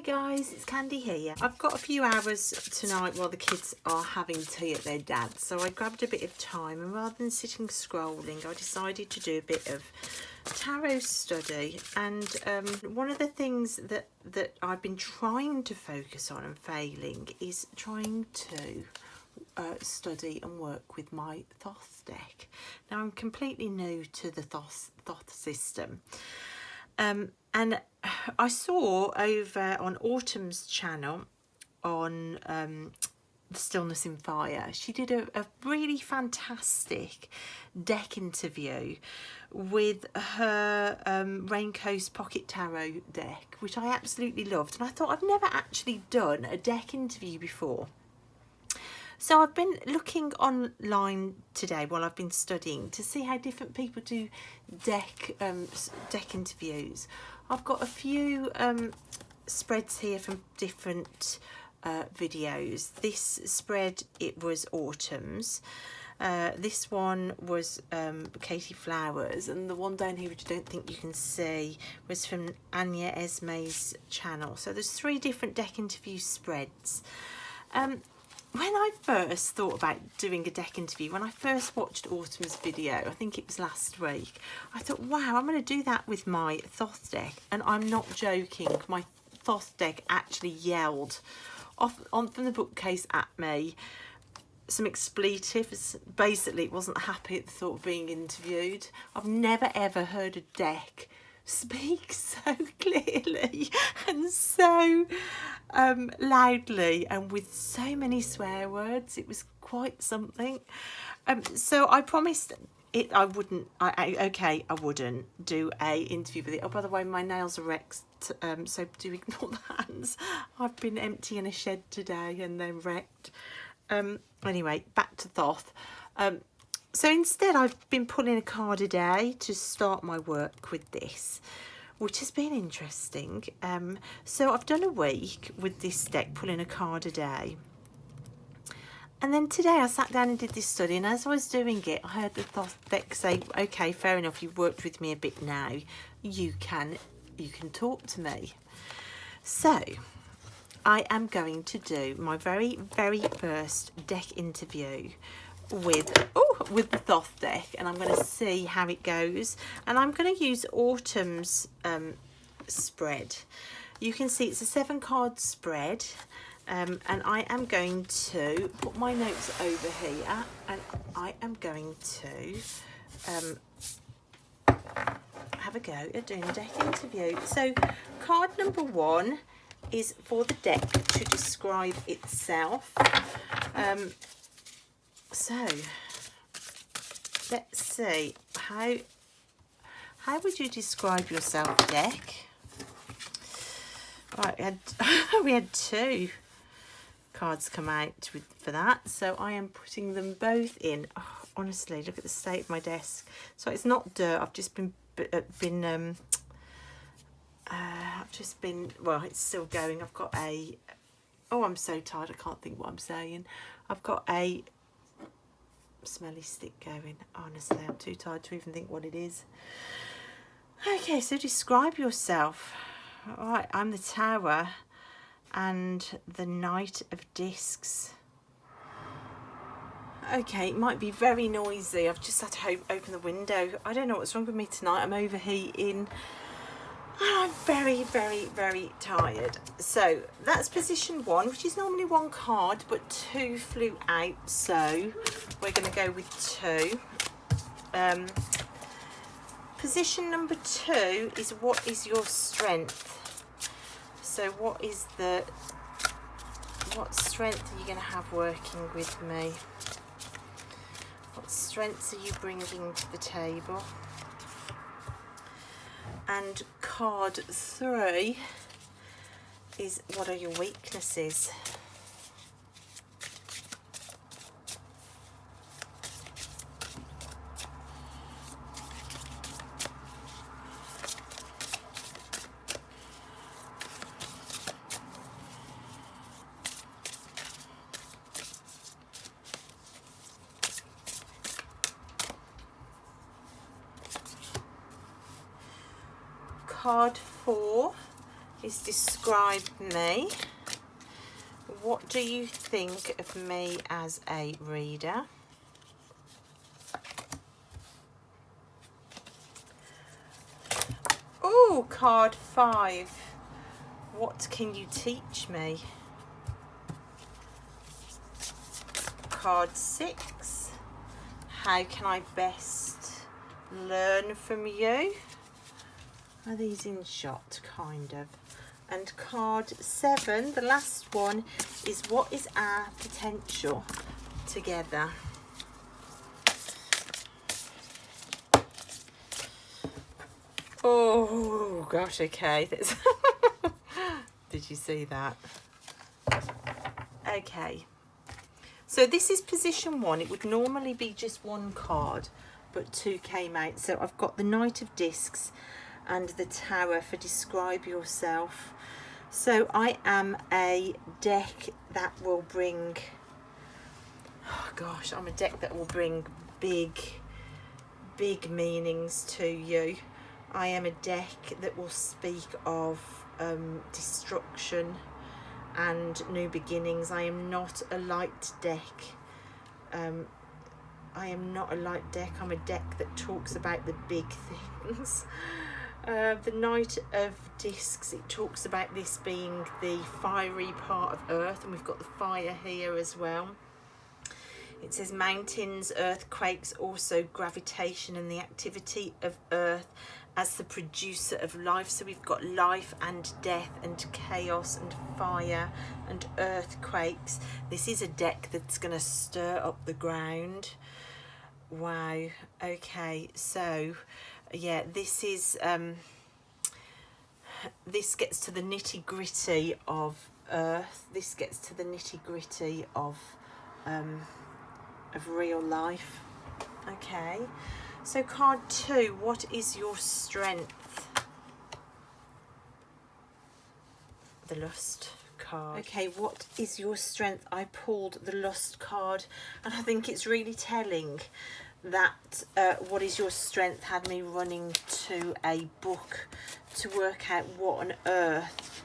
guys, it's Candy here. I've got a few hours tonight while the kids are having tea at their dad's, so I grabbed a bit of time, and rather than sitting scrolling, I decided to do a bit of tarot study. And one of the things that I've been trying to focus on and failing is trying to study and work with my Thoth deck. Now, I'm completely new to the Thoth system. And I saw over on Autumn's channel on The Stillness in Fire, she did a really fantastic deck interview with her Rain Coast Pocket Tarot deck, which I absolutely loved. And I thought, I've never actually done a deck interview before. So I've been looking online today while I've been studying to see how different people do deck interviews. I've got a few spreads here from different videos. This spread, it was Autumn's. This one was Katie Flowers, and the one down here, which I don't think you can see, was from Anya Esme's channel. So there's 3 different deck interview spreads. When I first thought about doing a deck interview, when I first watched Autumn's video, I think it was last week, I thought, wow, I'm going to do that with my Thoth deck. And I'm not joking, my Thoth deck actually yelled from the bookcase at me some expletives. Basically, it wasn't happy at the thought of being interviewed. I've never ever heard a deck speak so clearly and so loudly and with so many swear words. It was quite something. So I promised I wouldn't do a interview with it. Oh, by the way, my nails are wrecked, so do ignore the hands. I've been emptying a shed today and they're wrecked. Anyway, back to Thoth. So instead, I've been pulling a card a day to start my work with this, which has been interesting. So I've done a week with this deck, pulling a card a day. And then today I sat down and did this study, and as I was doing it, I heard the Thoth deck say, okay, fair enough, you've worked with me a bit now. You can talk to me. So I am going to do my very, very first deck interview with the Thoth deck, and I'm going to see how it goes. And I'm going to use Autumn's spread. You can see it's a 7-card spread, and I am going to put my notes over here, and I am going to have a go at doing a deck interview. So card number 1 is for the deck to describe itself. So let's see, how would you describe yourself, deck? Right, we had 2 cards come out for that, so I am putting them both in. Oh, honestly, look at the state of my desk. So it's not dirt. I've just been well, it's still going. I've got I'm so tired, I can't think what I'm saying. I've got a smelly stick going. Honestly, I'm too tired to even think what it is. Okay, so describe yourself. All right, I'm the Tower and the Knight of Discs. Okay, it might be very noisy. I've just had to open the window. I don't know what's wrong with me tonight. I'm overheating. I'm very, very, very tired. So that's position 1, which is normally 1 card, but 2 flew out, so we're going to go with 2. Position number 2 is, what is your strength? So what strength are you going to have working with me? What strengths are you bringing to the table? And card 3 is, what are your weaknesses? Card 4 is describe me. What do you think of me as a reader? Oh, card 5. What can you teach me? Card 6. How can I best learn from you? Are these in shot, kind of? And card 7, the last one, is what is our potential together? Oh gosh, okay. Did you see that? Okay. So this is position 1. It would normally be just 1 card, but 2 came out. So I've got the Knight of Discs and the Tower for describe yourself. So I am a deck that will bring, oh gosh, I'm a deck that will bring big meanings to you. I am a deck that will speak of destruction and new beginnings. I am not a light deck. I am not a light deck. I'm a deck that talks about the big things. The Knight of Discs, it talks about this being the fiery part of Earth, and we've got the fire here as well. It says mountains, earthquakes, also gravitation and the activity of Earth as the producer of life. So we've got life and death and chaos and fire and earthquakes. This is a deck that's going to stir up the ground. Wow. Okay, so yeah, this is this gets to the nitty-gritty of Earth. This gets to the nitty-gritty of real life. Okay, so card 2, what is your strength? The Lust card. Okay, what is your strength? I pulled the Lust card, and I think it's really telling that what is your strength had me running to a book to work out what on earth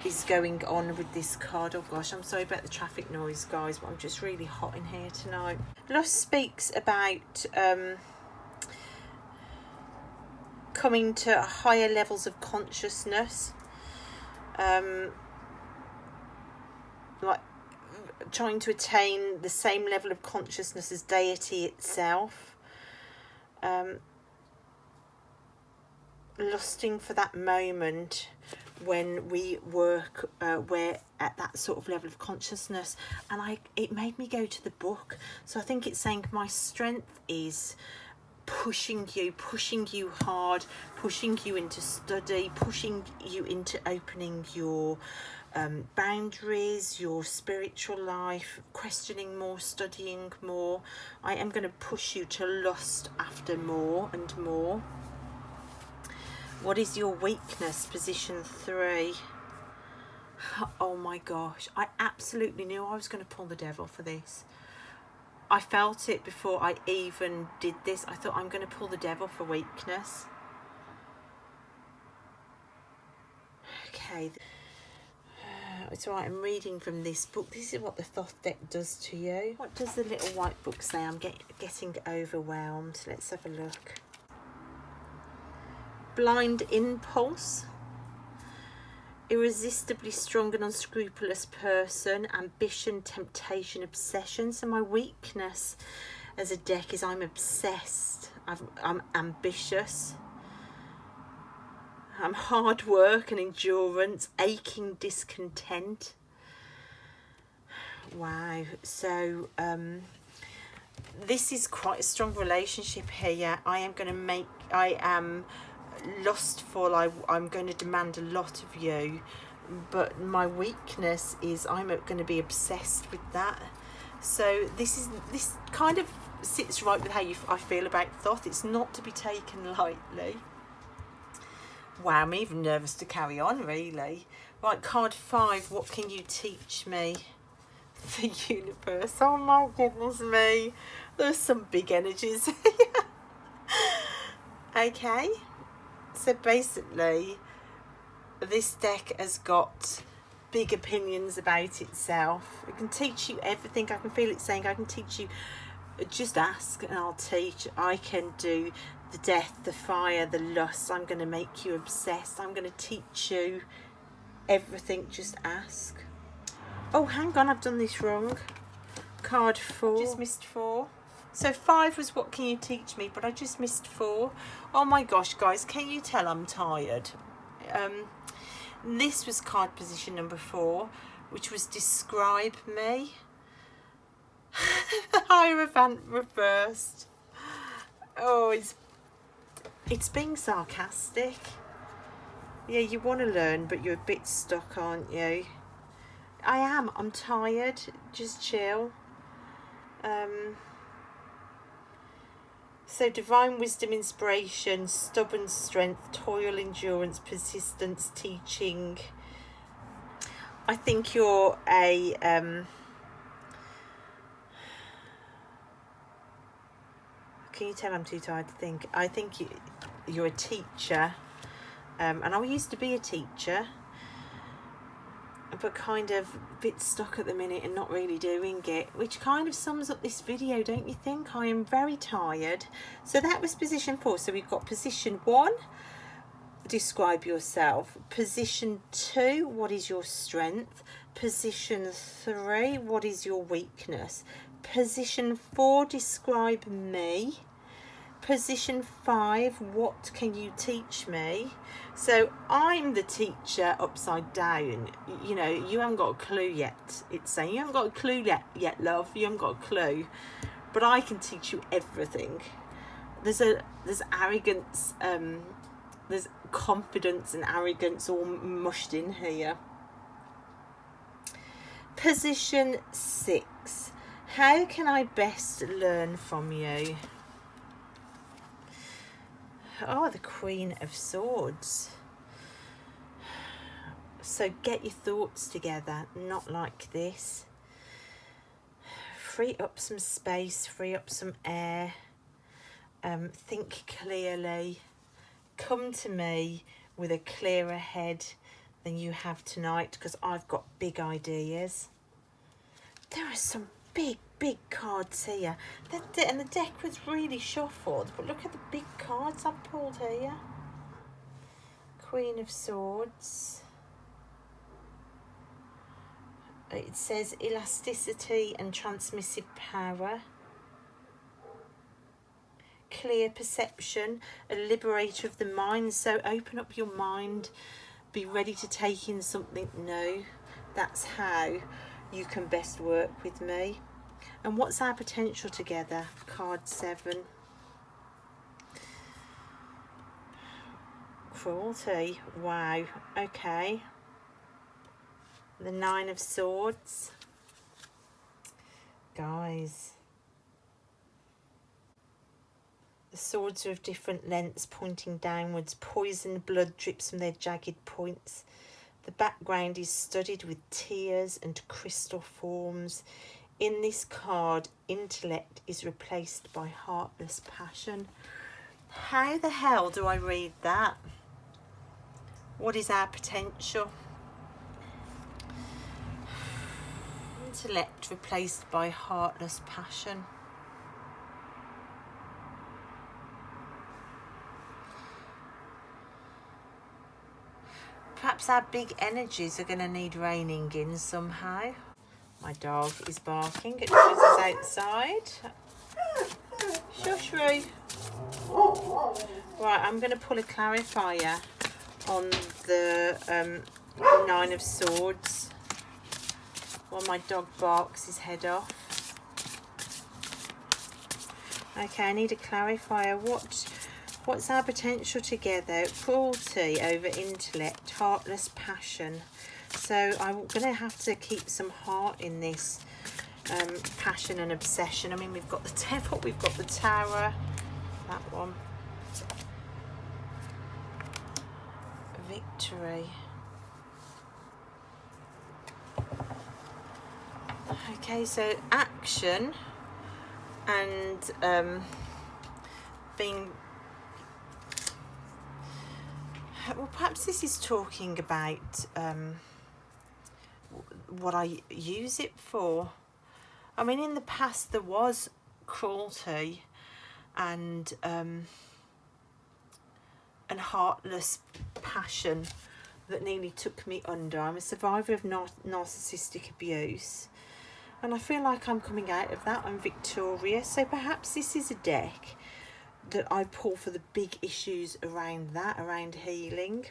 is going on with this card. Oh gosh, I'm sorry about the traffic noise, guys, but I'm just really hot in here tonight. Lust speaks about coming to higher levels of consciousness, like trying to attain the same level of consciousness as deity itself, lusting for that moment when we work we're at that sort of level of consciousness. And it made me go to the book. So I think it's saying my strength is pushing you hard, pushing you into study, pushing you into opening your boundaries, your spiritual life, questioning more, studying more. I am going to push you to lust after more and more. What is your weakness? Position 3. Oh my gosh, I absolutely knew I was going to pull the devil for this. I felt it before I even did this. I thought I'm going to pull the devil for weakness. Okay. It's all right, I'm reading from this book. This is what the Thoth deck does to you. What does the little white book say? I'm getting overwhelmed. Let's have a look. Blind impulse. Irresistibly strong and unscrupulous person. Ambition, temptation, obsession. So my weakness as a deck is I'm obsessed. I'm ambitious. I'm hard work and endurance, aching discontent. Wow. So this is quite a strong relationship here. I am lustful. I'm going to demand a lot of you, but my weakness is I'm going to be obsessed with that. So this kind of sits right with how I feel about Thoth. It's not to be taken lightly. Wow, I'm even nervous to carry on, really. Right, card 5, what can you teach me? The universe. Oh my goodness me. There's some big energies. Okay. So basically, This deck has got big opinions about itself. It can teach you everything. I can feel it saying, I can teach you, just ask and I'll teach. I can do the death, the fire, the lust. I'm going to make you obsessed. I'm going to teach you everything. Just ask. Oh, hang on, I've done this wrong. Card 4. Just missed 4. So 5 was what can you teach me, but I just missed 4. Oh my gosh, guys, can you tell I'm tired? This was card position number 4, which was describe me. The Hierophant reversed. Oh, it's being sarcastic. Yeah, you want to learn, but you're a bit stuck, aren't you? I am. I'm tired. Just chill. So divine wisdom, inspiration, stubborn strength, toil, endurance, persistence, teaching. I think you're a can you tell I'm too tired to think? I think you're a teacher, and I used to be a teacher, but kind of a bit stuck at the minute and not really doing it, which kind of sums up this video, don't you think? I am very tired. So that was position 4. So we've got position 1, describe yourself. Position 2, what is your strength? Position 3, what is your weakness? Position 4, describe me. Position 5, what can you teach me? So I'm the teacher upside down. You know, you haven't got a clue yet. It's saying you haven't got a clue yet, love. You haven't got a clue. But I can teach you everything. There's arrogance, there's confidence and arrogance all mushed in here. Position 6. How can I best learn from you? Oh, the Queen of Swords. So get your thoughts together, not like this. Free up some space, free up some air. Think clearly. Come to me with a clearer head than you have tonight, because I've got big ideas. There are some big cards here. And the deck was really shuffled, but look at the big cards I've pulled here. Queen of Swords. It says elasticity and transmissive power. Clear perception, a liberator of the mind. So open up your mind, be ready to take in something new. That's how you can best work with me. And what's our potential together? Card 7. Cruelty. Wow. Okay. The 9 of Swords. Guys. The swords are of different lengths pointing downwards. Poisoned blood drips from their jagged points. The background is studded with tears and crystal forms. In this card, intellect is replaced by heartless passion. How the hell do I read that? What is our potential? Intellect replaced by heartless passion. Perhaps our big energies are going to need reining in somehow. My dog is barking at us outside. Shush, Roo. Right, I'm going to pull a clarifier on the 9 of Swords while my dog barks his head off. Okay, I need a clarifier. What's our potential together? Cruelty over intellect, heartless passion. So I'm going to have to keep some heart in this passion and obsession. I mean, we've got the devil, we've got the tower, that one. Victory. Okay, so action and being... Well, perhaps this is talking about what I use it for. I mean, in the past there was cruelty and heartless passion that nearly took me under. I'm a survivor of narcissistic abuse, and I feel like I'm coming out of that. I'm victorious. So perhaps this is a deck that I pull for the big issues around that, around healing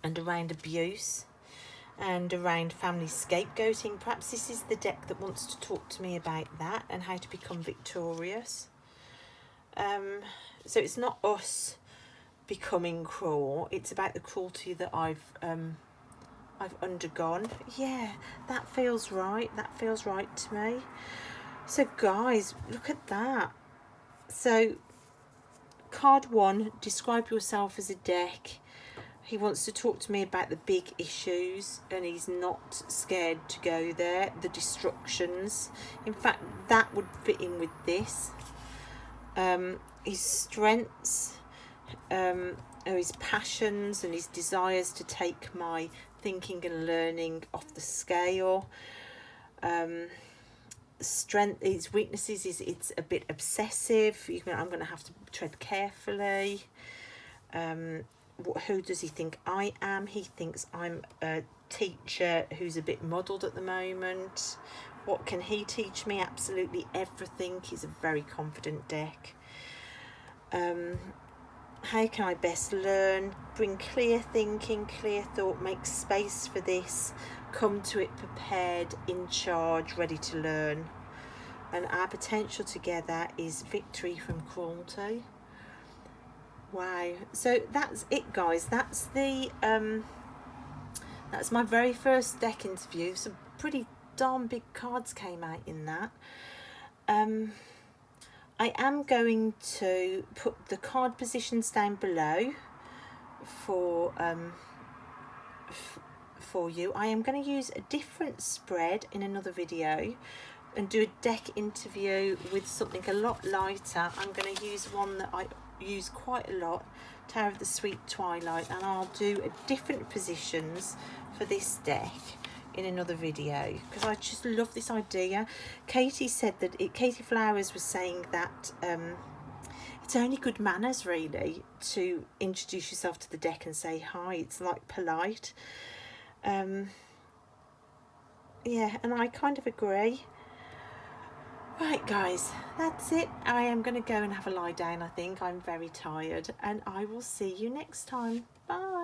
and around abuse and around family scapegoating. Perhaps this is the deck that wants to talk to me about that and how to become victorious. So it's not us becoming cruel, it's about the cruelty that I've undergone. Yeah, that feels right. That feels right to me. So guys, look at that. So card 1, describe yourself as a deck. He wants to talk to me about the big issues and he's not scared to go there. The destructions. In fact, that would fit in with this. His strengths, or his passions and his desires to take my thinking and learning off the scale. Strength, his weaknesses is it's a bit obsessive. I'm going to have to tread carefully. Who does he think I am? He thinks I'm a teacher who's a bit muddled at the moment. What can he teach me? Absolutely everything. He's a very confident deck. How can I best learn? Bring clear thinking, clear thought, make space for this, come to it prepared, in charge, ready to learn. And our potential together is victory from cruelty. Wow. So that's it, guys. That's the that's my very first deck interview. Some pretty darn big cards came out in that. I am going to put the card positions down below for you. I am going to use a different spread in another video and do a deck interview with something a lot lighter. I'm going to use one that I use quite a lot, Tower of the Sweet Twilight, and I'll do a different positions for this deck in another video because I just love this idea. Katie said that Katie Flowers was saying that it's only good manners really to introduce yourself to the deck and say hi. It's like polite. Yeah, and I kind of agree. Right guys, that's it. I am going to go and have a lie down. I think I'm very tired, and I will see you next time. Bye.